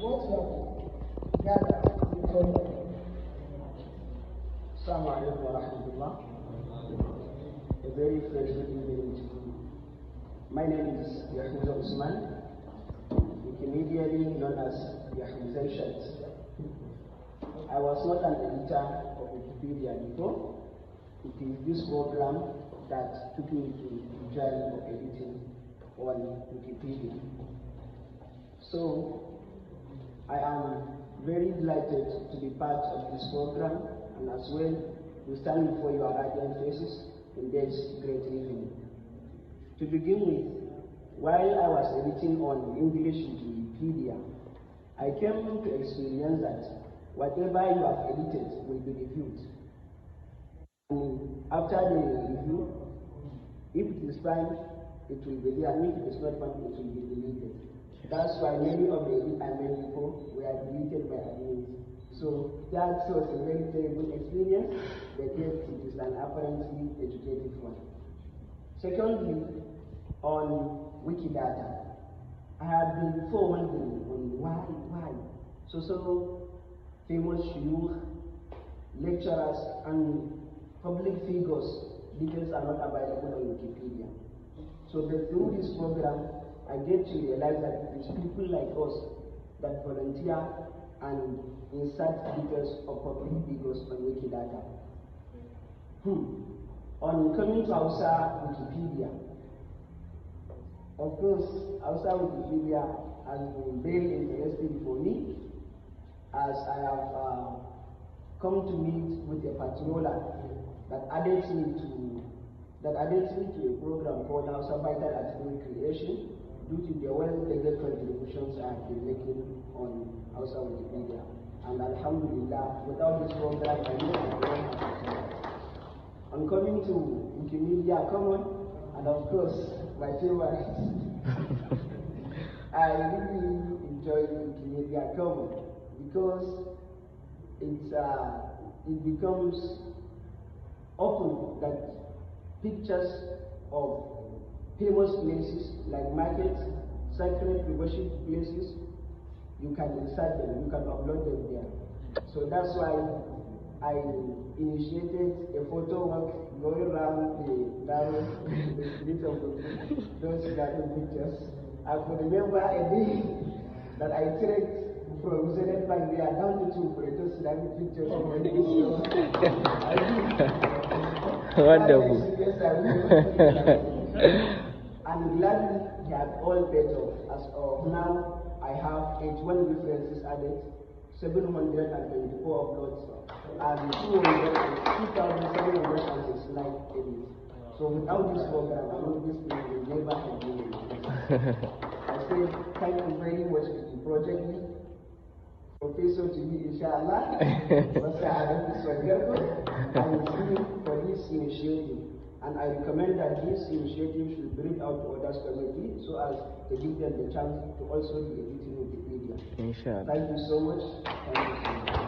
what we have gathered before you. Assalamu alaikum wa rahmatullah. A very fresh good evening to you. My name is Yahuza Usman, Wikimedially known as Yahuza Shat. I was not an editor of Wikipedia before. It is this program that took me to the journey of editing on Wikipedia. So I am very delighted to be part of this program, and as well to stand before your radiant faces in this great evening. To begin with, while I was editing on English Wikipedia, I came to experience that whatever you have edited will be reviewed. And after the review, if it is fine, it will be there, and if it is not fine, it will be deleted. That's why many of the edits I made before were deleted by admins. So that was a very terrible experience, but yet it is an apparently educative one. Secondly, on Wikidata, I have been before wondering on why so famous shuyukh, lecturers, and public figures details are not available on Wikipedia. So that through this program, I get to realize that it is people like us that volunteer and insert details of public figures on Wikidata. On coming to Hausa Wikipedia, of course, Hausa Wikipedia has been very interesting for me, as I have come to meet with a patroller that added me to a program called Hausa Vital Article Creation, due to the well-legged contributions I have been making on Hausa Wikipedia. And Alhamdulillah, without this program, I know I don't have. On coming to Wikimedia Common, and of course, my favorite, I really enjoy Wikimedia Common because it becomes open that pictures of famous places like markets, sacred worship places, you can insert them, you can upload them there. So that's why I initiated a photo walk going around the garden, the street of those garden pictures. I could remember a day that I trekked from Zenith Bank there down to for those garden pictures. Wonderful. And gladly they have all paid off. As of now, I have 81 references added, 724 uploads, and 2,769 edits. So without this program, I know this thing will never have been. I say thank you very much to the project lead, Professor to be inshallah, and for this initiative. And I recommend that this initiative should bring out to others community so as to give them the chance to also be editing Wikipedia. Inshallah. Thank you so much. Thank you so much.